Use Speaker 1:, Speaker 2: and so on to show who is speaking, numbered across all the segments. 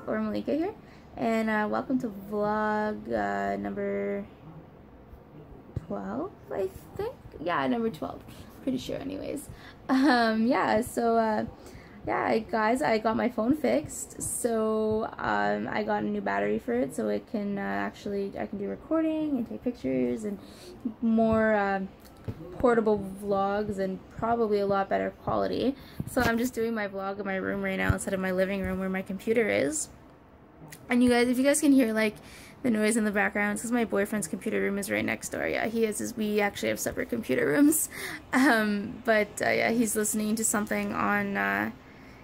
Speaker 1: or Malika here, and welcome to vlog number 12, I think. Yeah, number 12. Pretty sure, anyways. Yeah, guys, I got my phone fixed, so I got a new battery for it, so it can I can do recording and take pictures and more portable vlogs and probably a lot better quality. So I'm just doing my vlog in my room right now instead of my living room where my computer is. And you guys, if you guys can hear like the noise in the background, it's because my boyfriend's computer room is right next door. Yeah, we actually have separate computer rooms. Yeah, he's listening to something on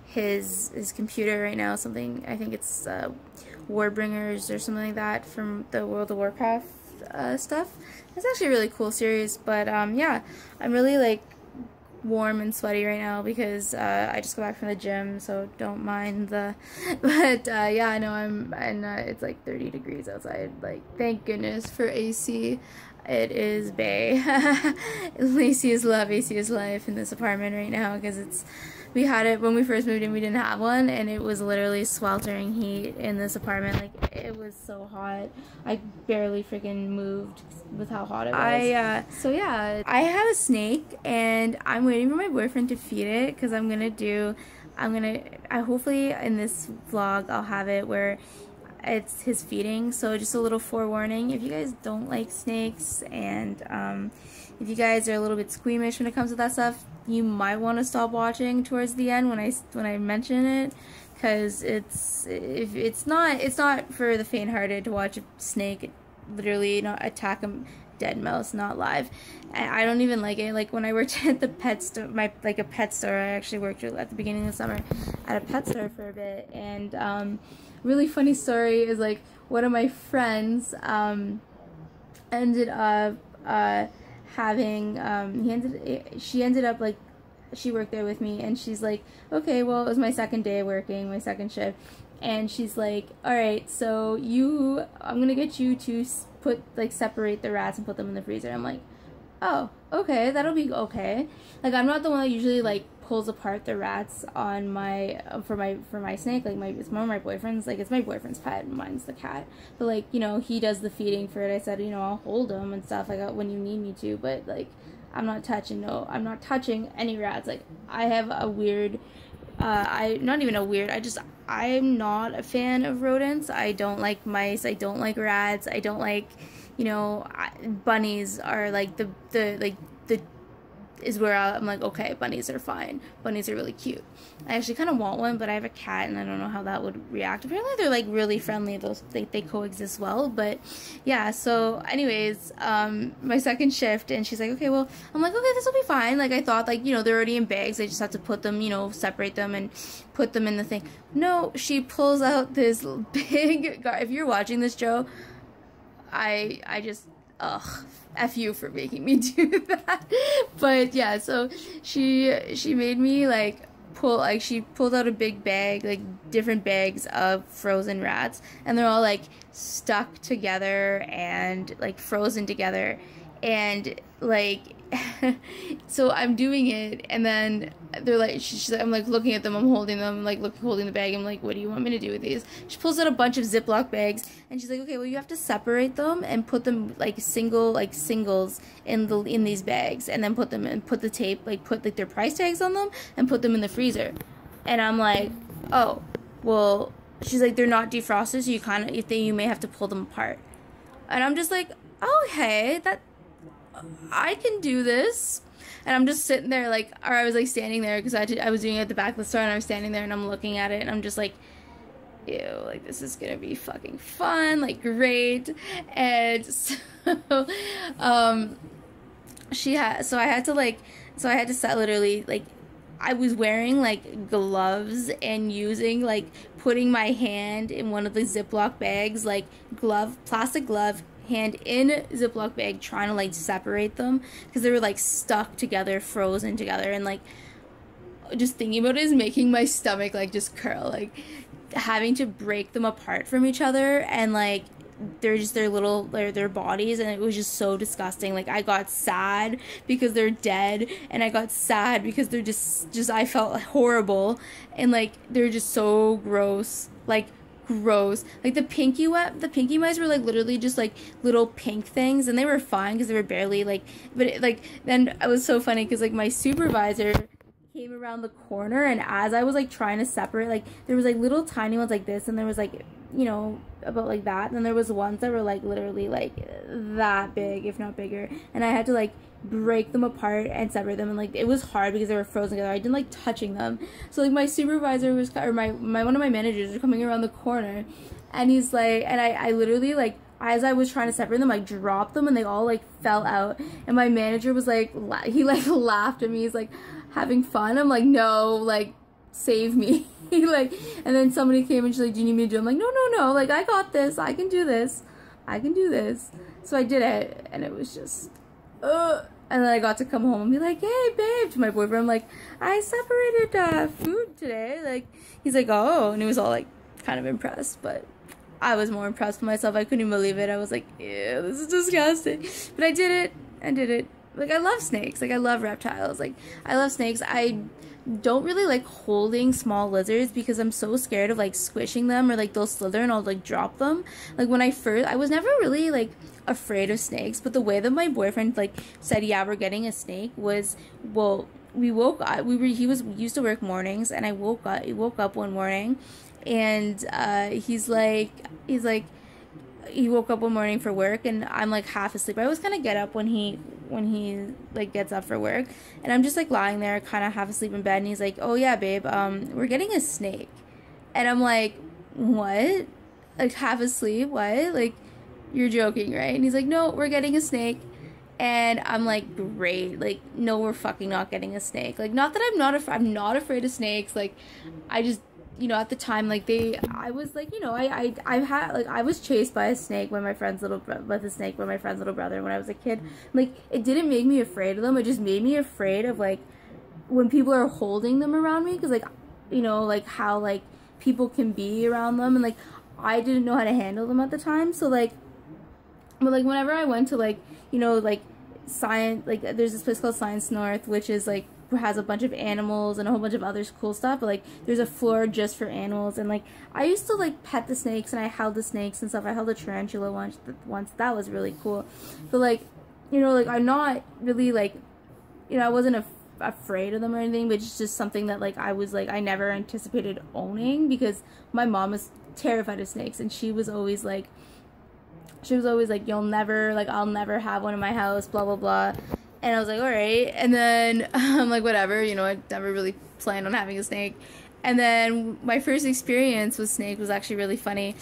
Speaker 1: his computer right now. Something, I think it's Warbringers or something like that from the World of Warcraft stuff. It's actually a really cool series, but yeah, I'm really like warm and sweaty right now because I just got back from the gym, so don't mind the yeah, I know and it's like 30 degrees outside. Like, thank goodness for AC. It is bae. AC is love, AC is life in this apartment right now, because we had it when we first moved in. We didn't have one, and it was literally sweltering heat in this apartment. Like, it was so hot. I barely freaking moved with how hot it was. So yeah, I have a snake, and I'm waiting for my boyfriend to feed it, because hopefully in this vlog I'll have it where it's his feeding. So just a little forewarning, if you guys don't like snakes, and if you guys are a little bit squeamish when it comes to that stuff, you might want to stop watching towards the end when I mention it, because it's not for the faint-hearted to watch a snake literally not attack a dead mouse, not live. I don't even like it. Like, when I worked at the pet store, a pet store, I actually worked at the beginning of the summer at a pet store for a bit, and really funny story is, like, one of my friends ended up she ended up, like, she worked there with me, and she's like, okay, well, it was my second day working, my second shift, and she's like, alright, so I'm gonna get you to separate the rats and put them in the freezer. I'm like, oh, okay, that'll be okay. Like, I'm not the one that usually, like, pulls apart the rats on for my snake. Like, it's more my boyfriend's. Like, it's my boyfriend's pet, and mine's the cat. But, like, you know, he does the feeding for it. I said, you know, I'll hold him and stuff, like, when you need me to, but, like, I'm not touching any rats. Like, I have a weird, I'm not a fan of rodents. I don't like mice, I don't like rats, I don't like, you know, bunnies are like is where I'm like, okay, bunnies are fine. Bunnies are really cute. I actually kind of want one, but I have a cat, and I don't know how that would react. Apparently, they're like really friendly. They coexist well. But yeah. So, anyways, my second shift, and she's like, okay, well, I'm like, okay, this will be fine. Like, I thought, like, you know, they're already in bags. I just have to put them, you know, separate them and put them in the thing. No, she pulls out this big. If you're watching this, Joe, I just, ugh, F you for making me do that. But yeah, so she made me like she pulled out a big bag, like different bags of frozen rats, and they're all like stuck together and like frozen together, and like so I'm doing it, and then they're like, she's like, I'm like looking at them, I'm holding them, like holding the bag. I'm like, what do you want me to do with these? She pulls out a bunch of Ziploc bags, and she's like, okay, well, you have to separate them and put them like singles in these bags, and then put the tape, like put like their price tags on them, and put them in the freezer. And I'm like, oh, well, she's like, they're not defrosted, so you may have to pull them apart. And I'm just like, okay, I can do this. And I'm just sitting there, like, or I was like standing there, because I was doing it at the back of the store, and I was standing there, and I'm looking at it, and I'm just like, ew, like, this is gonna be fucking fun, like, great. And so I had to set, literally, like, I was wearing like gloves and putting my hand in one of the Ziploc bags, like plastic glove, hand in Ziploc bag, trying to like separate them, because they were like stuck together, frozen together, and like just thinking about it is making my stomach like just curl, like having to break them apart from each other, and like they're just their bodies, and it was just so disgusting. Like, I got sad because they're dead, and I got sad because they're just I felt horrible, and like they're just so gross, like gross. Like the pinky mice were like literally just like little pink things, and they were fine because they were barely like, but then it was so funny because like my supervisor came around the corner, and as I was like trying to separate, like there was like little tiny ones like this, and there was like, you know, about like that, and then there was ones that were like literally like that big, if not bigger, and I had to like break them apart and separate them, and like it was hard because they were frozen together. I didn't like touching them, so like my supervisor was, or my one of my managers were coming around the corner, and he's like, and I literally like, as I was trying to separate them, I dropped them and they all like fell out, and my manager was like, he like laughed at me, he's like, having fun? I'm like, no, like, save me. Like, and then somebody came and she's like, do you need me to do it? I'm like, no, like, I got this, I can do this, so I did it, and it was just and then I got to come home and be like, hey babe, to my boyfriend, I'm like, I separated food today. Like, he's like, oh, and he was all like kind of impressed, but I was more impressed with myself. I couldn't even believe it. I was like, ew, this is disgusting, but I did it. Like, I love snakes. Like, I love reptiles. Like, I love snakes. I don't really like holding small lizards because I'm so scared of, like, squishing them, or, like, they'll slither and I'll, like, drop them. Like, when I was never really, like, afraid of snakes, but the way that my boyfriend, like, said, yeah, we're getting a snake was, well, he used to work mornings, and he woke up one morning, and, he woke up one morning for work, and I'm like half asleep. I always kind of get up when he like gets up for work, and I'm just like lying there kind of half asleep in bed, and he's like, oh yeah babe, we're getting a snake. And I'm like, what? Like, half asleep? What? Like, you're joking, right? And he's like, no, we're getting a snake. And I'm like, great. Like, no, we're fucking not getting a snake. Like, not that I'm not afraid of snakes. Like, I just, you know, at the time, like, I was like, you know, I was chased by a snake by my friend's little brother when I was a kid. Like, it didn't make me afraid of them. It just made me afraid of, like, when people are holding them around me, because, like, you know, like, how, like, people can be around them, and, like, I didn't know how to handle them at the time. So, like, but, like, whenever I went to, like, you know, like, science, like, there's this place called Science North, which is, like, has a bunch of animals and a whole bunch of other cool stuff, but like there's a floor just for animals, and like I used to like pet the snakes, and I held the snakes and stuff. I held a tarantula once. That was really cool. But like, you know, like I'm not really like, you know, I wasn't afraid of them or anything, but it's just something that like I never anticipated owning, because my mom was terrified of snakes, and she was always like, you'll never, like, I'll never have one in my house, blah blah blah. And I was like, all right. And then I'm like, whatever, you know, I never really planned on having a snake. And then my first experience with snake was actually really funny.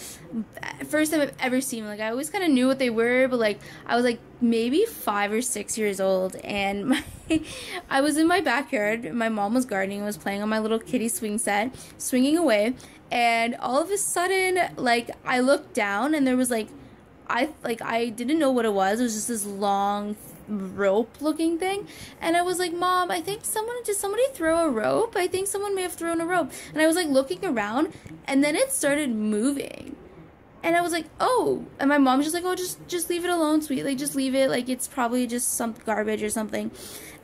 Speaker 1: First time I've ever seen them. Like, I always kind of knew what they were, but like I was like maybe 5 or 6 years old, and I was in my backyard. My mom was gardening and was playing on my little kiddie swing set, swinging away. And all of a sudden, like, I looked down, and there was like, I didn't know what it was. It was just this long rope looking thing, and I was like, Mom, I think did somebody throw a rope? I think someone may have thrown a rope. And I was like looking around, and then it started moving, and I was like, oh. And my mom's just like, oh, just leave it alone, sweet, like, just leave it, like, it's probably just some garbage or something.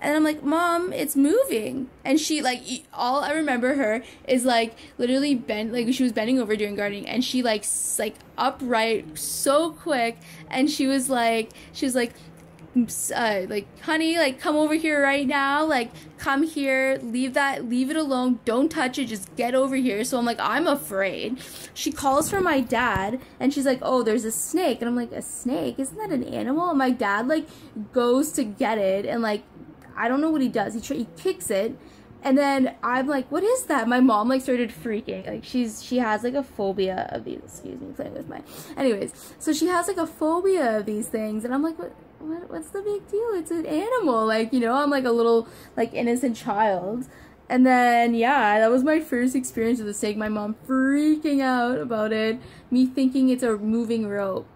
Speaker 1: And I'm like, Mom, it's moving. And she, like, all I remember her is, like, literally she was bending over doing gardening, and she, like upright so quick, and she was like, honey, like, come over here right now, like, come here, leave it alone, don't touch it, just get over here. So I'm like, I'm afraid. She calls for my dad, and she's like, oh, there's a snake. And I'm like, a snake? Isn't that an animal? And my dad, like, goes to get it, and, like, I don't know what he does. He kicks it, and then I'm like, what is that? My mom, like, started freaking. Like, she has, like, a phobia of these. Excuse me, playing with my... Anyways, so she has, like, a phobia of these things, and I'm like, what's the big deal? It's an animal. Like, you know, I'm like a little, like, innocent child. And then, yeah, that was my first experience with the snake. My mom freaking out about it. Me thinking it's a moving rope.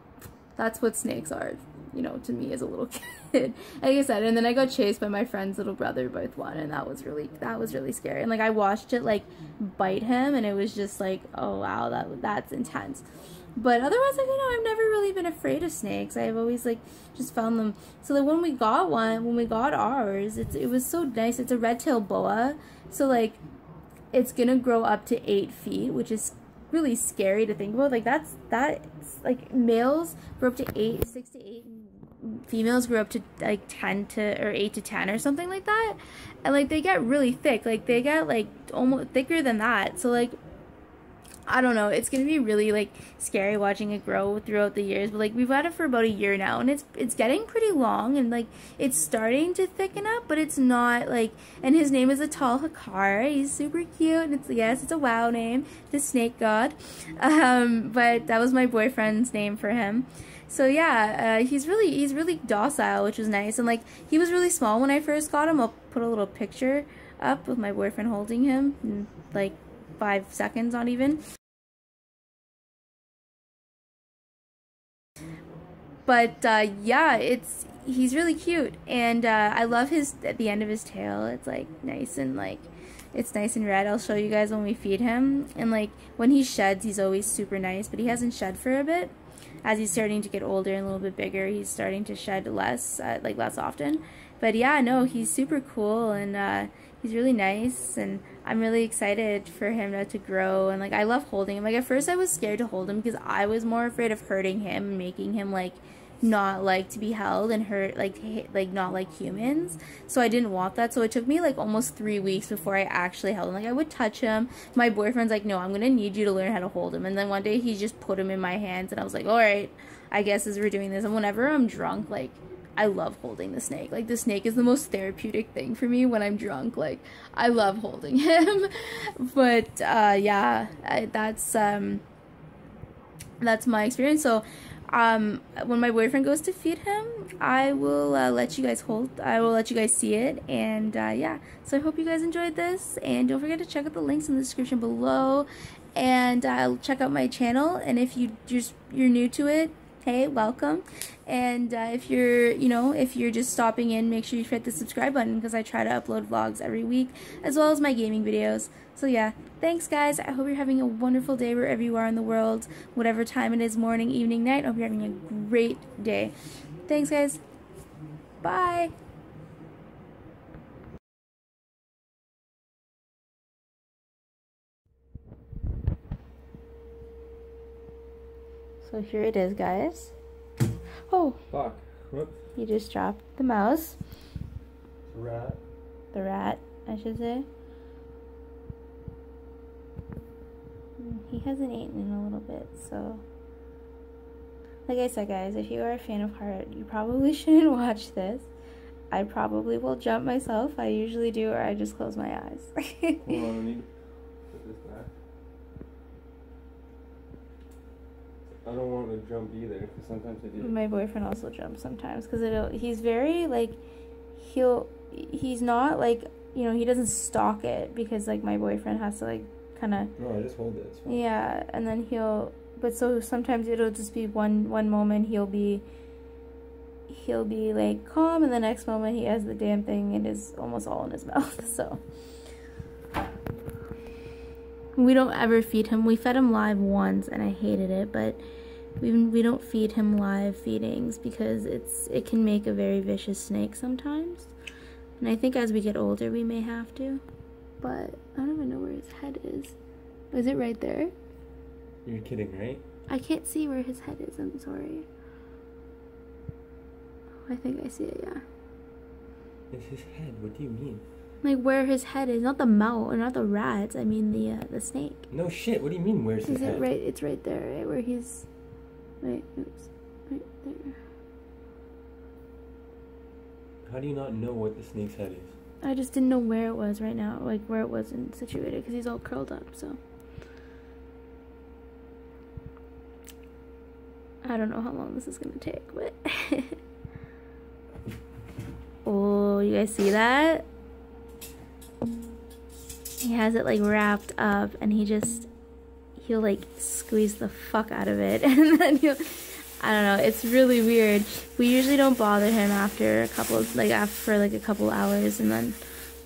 Speaker 1: That's what snakes are, you know, to me as a little kid. Like I said, and then I got chased by my friend's little brother, both one, and that was really scary. And like I watched it like bite him, and it was just like, oh wow, that's intense. But otherwise, like, you know, I've never really been afraid of snakes. I've always like just found them. So like when we got ours, it was so nice. It's a red-tailed boa, so like it's gonna grow up to 8 feet, which is really scary to think about. Like that's like males grow up to 6 to 8, and females grow up to like 10 to or 8 to 10 or something like that, and like they get really thick. Like they get like almost thicker than that. So like I don't know, it's gonna be really like scary watching it grow throughout the years, but like we've had it for about a year now, and it's getting pretty long, and like it's starting to thicken up, but it's not like, and his name is Atal Hakar. He's super cute, and it's a WoW name, the snake god, but that was my boyfriend's name for him. So yeah, he's really docile, which is nice, and like he was really small when I first got him. I'll put a little picture up with my boyfriend holding him in like 5 seconds, not even. But yeah, he's really cute, and I love at the end of his tail. It's like nice and like it's nice and red. I'll show you guys when we feed him, and like when he sheds, he's always super nice. But he hasn't shed for a bit. As he's starting to get older and a little bit bigger, he's starting to shed less, like less often. But yeah, no, he's super cool, and he's really nice, and I'm really excited for him to grow. And like I love holding him. Like at first I was scared to hold him because I was more afraid of hurting him and making him like not like to be held and hurt, like not like humans. So I didn't want that. So it took me like almost 3 weeks before I actually held him. Like I would touch him. My boyfriend's like, no, I'm gonna need you to learn how to hold him. And then one day he just put him in my hands, and I was like, all right, I guess as we're doing this. And whenever I'm drunk, like I love holding the snake. Like the snake is the most therapeutic thing for me when I'm drunk. Like I love holding him. But yeah, that's my experience. So when my boyfriend goes to feed him, I will let you guys see it, and yeah, so I hope you guys enjoyed this, and don't forget to check out the links in the description below, and check out my channel. And if you're new to it, hey, welcome. And if you're just stopping in, make sure you hit the subscribe button, because I try to upload vlogs every week as well as my gaming videos. So yeah, thanks guys. I hope you're having a wonderful day wherever you are in the world, whatever time it is, morning, evening, night. I hope you're having a great day. Thanks guys. Bye. So here it is, guys. Oh,
Speaker 2: fuck. Whoops.
Speaker 1: You just dropped the mouse.
Speaker 2: Rat.
Speaker 1: The rat, I should say. He hasn't eaten in a little bit, so like I said, guys, if you are a fan of Heart, you probably shouldn't watch this. I probably will jump myself. I usually do, or I just close my eyes.
Speaker 2: Hold on, I need to put this back. I don't want to jump either, because sometimes I do.
Speaker 1: My boyfriend also jumps sometimes, because he's very like, he's not like, he doesn't stalk it, because like my boyfriend has to like kind of.
Speaker 2: No, I just hold it. It's fine.
Speaker 1: Yeah, and then but so sometimes it'll just be one moment he'll be like calm, and the next moment he has the damn thing and is almost all in his mouth. So we don't ever feed him. We fed him live once and I hated it, but we don't feed him live feedings because it can make a very vicious snake sometimes. And I think as we get older we may have to. But I don't even know where his head is. Is it right there?
Speaker 2: You're kidding, right?
Speaker 1: I can't see where his head is, I'm sorry. I think I see it, yeah.
Speaker 2: It's his head, what do you mean?
Speaker 1: Like where his head is, not the mouse, or not the rats, I mean the snake.
Speaker 2: No shit, what do you mean where's his head?
Speaker 1: Is it right, it's right there, right where he's, wait, oops, right there.
Speaker 2: How do you not know what the snake's head is?
Speaker 1: I just didn't know where it was right now, like where it wasn't situated, because he's all curled up, so. I don't know how long this is gonna take, but. Oh, you guys see that? He has it like wrapped up, and he'll like squeeze the fuck out of it, and then I don't know, it's really weird. We usually don't bother him after a couple hours, and then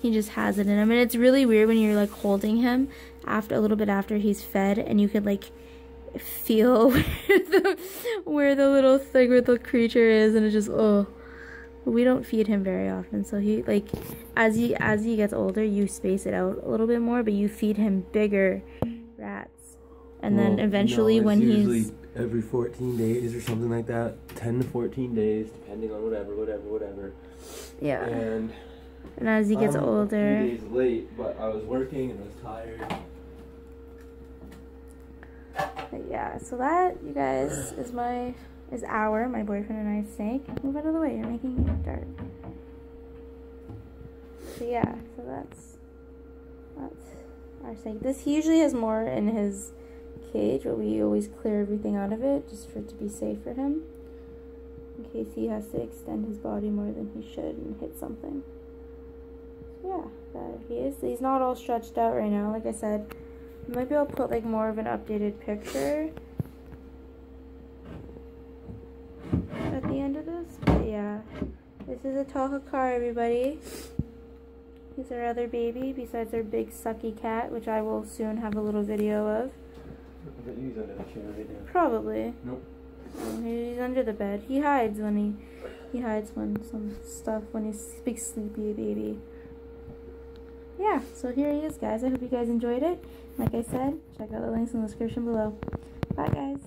Speaker 1: he just has it in him. And it's really weird when you're like holding him a little bit after he's fed, and you could like feel where the little thing with the creature is, and it's just, oh. We don't feed him very often, so he like as he gets older, you space it out a little bit more, but you feed him bigger rats And then eventually
Speaker 2: no,
Speaker 1: when
Speaker 2: usually
Speaker 1: he's...
Speaker 2: every 14 days or something like that. 10 to 14 days, depending on whatever.
Speaker 1: Yeah.
Speaker 2: And
Speaker 1: as he gets
Speaker 2: I'm
Speaker 1: older...
Speaker 2: a few days late, but I was working and I was tired.
Speaker 1: But yeah, so that, you guys, is my boyfriend and I's snake. Move out of the way, you're making it dark. So yeah, so that's our snake. He usually has more in his cage, but we always clear everything out of it just for it to be safe for him, in case he has to extend his body more than he should and hit something. So yeah, he's not all stretched out right now. Like I said, maybe I'll put like more of an updated picture at the end of this. But yeah, this is a Tahakar, everybody. He's our other baby besides our big sucky cat, which I will soon have a little video of.
Speaker 2: I bet he's under the chair right now.
Speaker 1: Probably.
Speaker 2: Nope.
Speaker 1: He's under the bed. He hides when some stuff when he's big sleepy baby. Yeah, so here he is, guys. I hope you guys enjoyed it. Like I said, check out the links in the description below. Bye, guys.